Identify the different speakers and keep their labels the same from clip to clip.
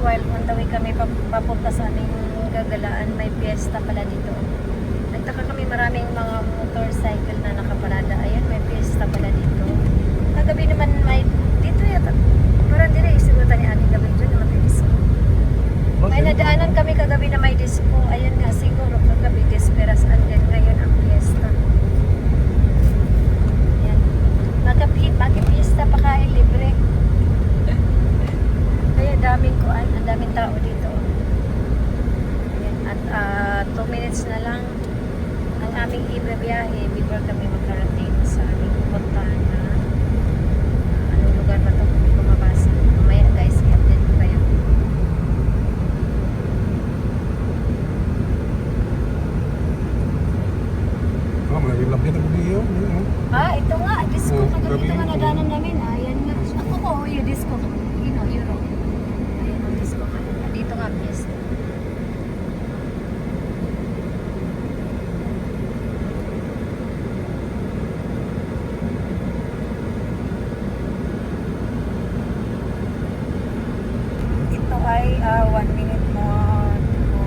Speaker 1: while on the way kami papunta sa aming gagalaan, may piyesta pala dito. Nagtaka kami, maraming mga motorcycle na nakaparada. Ayan, may piyesta pala dito. Kagabi naman may dito yata. Parang dire siguro ni ating gabi dyan na may disco. May nadaanan kami kagabi na may disco. Ayun nga siguro kagabi Desperas and then ngayon ang piyesta. Ayan. Makipiyesta pa kain libre. Kaya ang daming tao dito. Ayan. At 2 minutes na lang ang aming ibiyahe before kami makarating sa aming puntahan na anong lugar ba ito? Hindi ko mabasa. Mamaya guys, i-update ko kayo.
Speaker 2: Malaking lapit ako niyo.
Speaker 1: Ito nga, disco. Kagabi ito nga nadanan namin. Ayan nga. Ako ko, yung disco. Euro. Ayan ang disco. Dito nga, piyesta. Ito ay 1 minute more to go.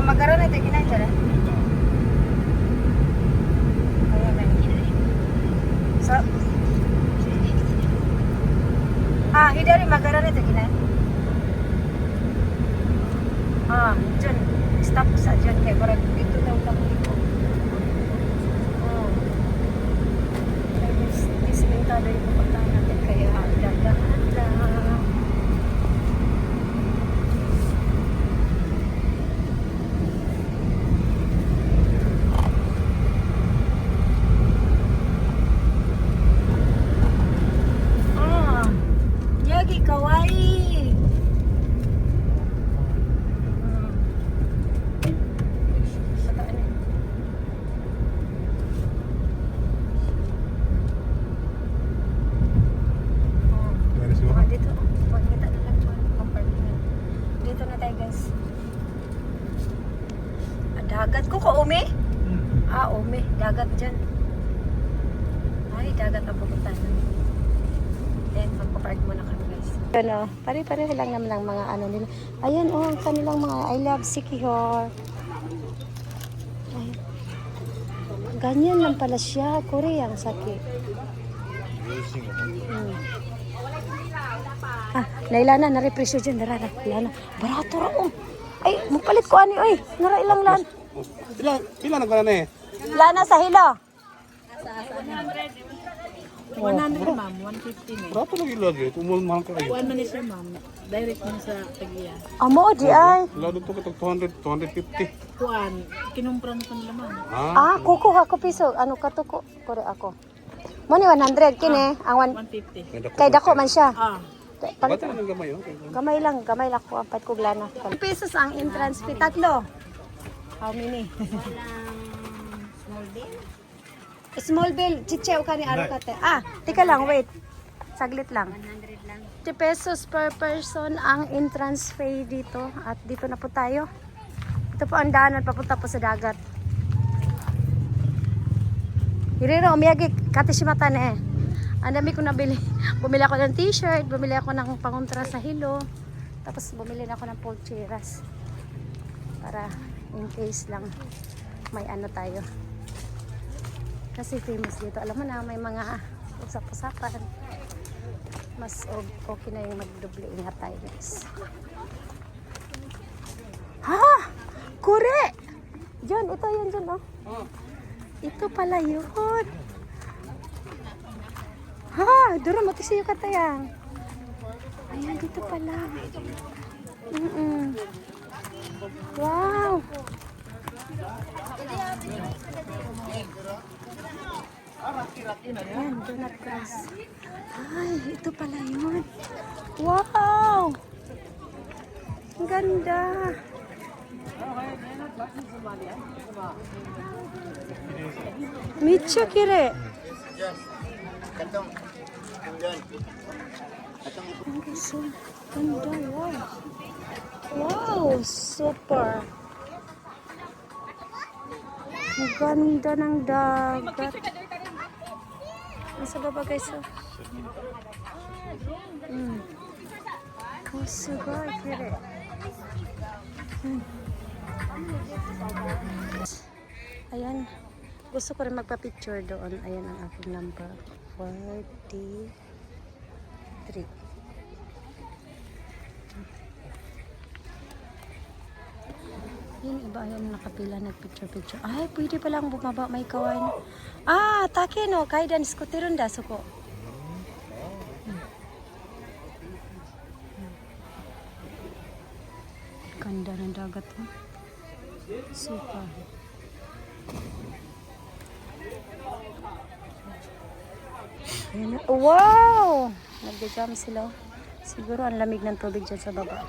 Speaker 1: Magaran ito kinain dyan. So, hidari magaran ito kinain. Dyan. Stop sa dyan. Kaya parang dito daw lang dito. Dismentado yung pupuntahan natin. Kaya dagdahan lang. Kawaii. Dito. Pagkita na lang compartment. Dito na tayo guys. Dagat ko ko umi? Umi. Dagat dyan. Ay, dagat ang pupuntahan. Then, magpapark muna kami guys. Ano, pare-pareho lang naman ang mga ano nila. Ayan ang kanilang mga I love Sikihor. Ayan. Ganyan lang pala siya. Koreang sake. Naila na, nare-presyo dyan. Narara, Lana. Barato raong. Ay, magpalit ko ani. Ay, nara ilang lan.
Speaker 2: Pila na na eh?
Speaker 1: Lana sa hilo.
Speaker 3: 100 ma'am, 150 na.
Speaker 2: Berapa lagi? Tumul mahal ka kayo.
Speaker 3: 1 man isa ma'am. Direct mo sa Tagiya.
Speaker 1: Amo, di ay.
Speaker 2: Lalo to katag 200, 250.
Speaker 3: Kuan, kinumpran ko nila ma'am.
Speaker 1: Kukuha ko piso. Ano ka to ko? Kore ako. Mo ni 100 kini. Ang
Speaker 3: 150.
Speaker 1: kay dako man siya.
Speaker 2: Ba't ang gamay oh?
Speaker 1: Gamay lang ko. Ampat ko glana. Pesos ang entrance fee. 3. How many? Small bill. Chichew ka ni Arukate. Tika lang, wait. Saglit lang. 100 lang. 50 pesos per person ang entrance fee dito. At dito na po tayo. Ito po ang daanan papunta po sa dagat. Hiriro, umiyagi. Katishimata na eh. Ang dami ko nabili. Bumili ako ng t-shirt. Bumili ako ng pangontra sa hilo. Tapos bumili na ako ng pulcheras. Para in case lang may ano tayo. Kasi famous dito. Alam mo na, may mga usap-usapan. Mas okay na yung magdoble ingat tayo guys. Kure! John, ito yun John, oh. Ito pala yun. Duro mo kasi yung katayang. Ayan, dito pala. Wow! Ayan, donut cross. Ay, ito pala yun. Wow! Ang ganda. Micho kire. Ang so ganda. Wow. Wow, super. Ang ganda ng dagat. Nasa baba guys. Oh. Oh, sugoi kire. Ayan. Gusto ko rin magpa-picture doon. Ayan ang aking number. 43. Yan, iba ayaw nakapila nagpicture-picture. Ay, pwede palang bumaba. May kawain. Ah, take no. Kaidan skuterun da, suko. Ganda ng dagat. Oh. Super. Ayan na. Wow! Nag-jump sila. Siguro ang lamig ng tubig dyan sa baba.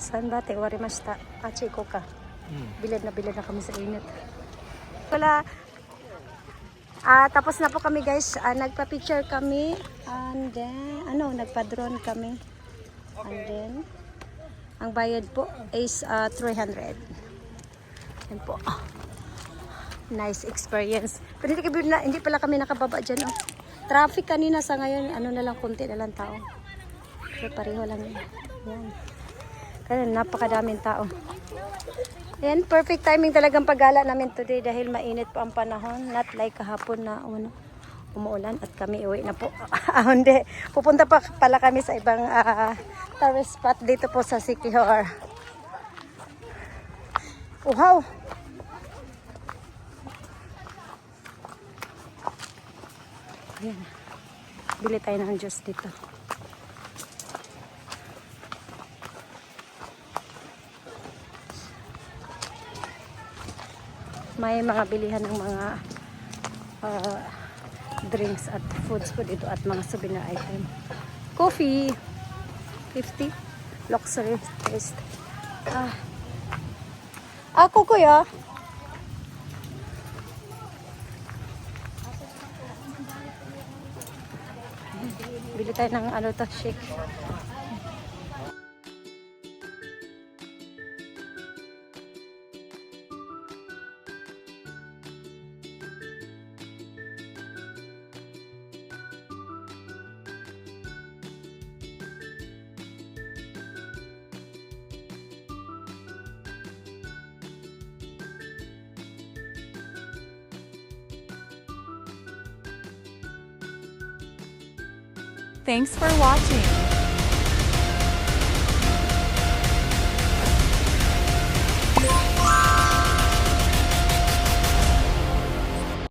Speaker 1: Saan ba? Tewarimashita. Achi ko ka. Bilad na kami sa init. Wala. Tapos na po kami guys. Nagpa-picture kami. And then, nagpa-drone kami. And then, ang bayad po is 300. Yan po. Nice experience. Pero hindi pala kami nakababa dyan. Oh. Traffic kanina sa ngayon. Na lang, konti na lang tao. Pero pareho lang yun. Yan. Kaya napakadaming tao. Ayan, perfect timing talagang paggala namin today dahil mainit po ang panahon. Not like kahapon na umuulan at kami uwi na po. Hindi, pupunta pa pala kami sa ibang tourist spot dito po sa Siquijor. Wow! Ayan. Bili tayo ng juice dito. May mga bilihan ng mga drinks at foods po dito at mga souvenir item. Coffee 50 luxury taste. Ako kuya. Bili tayo ng shake.
Speaker 4: Thanks for watching.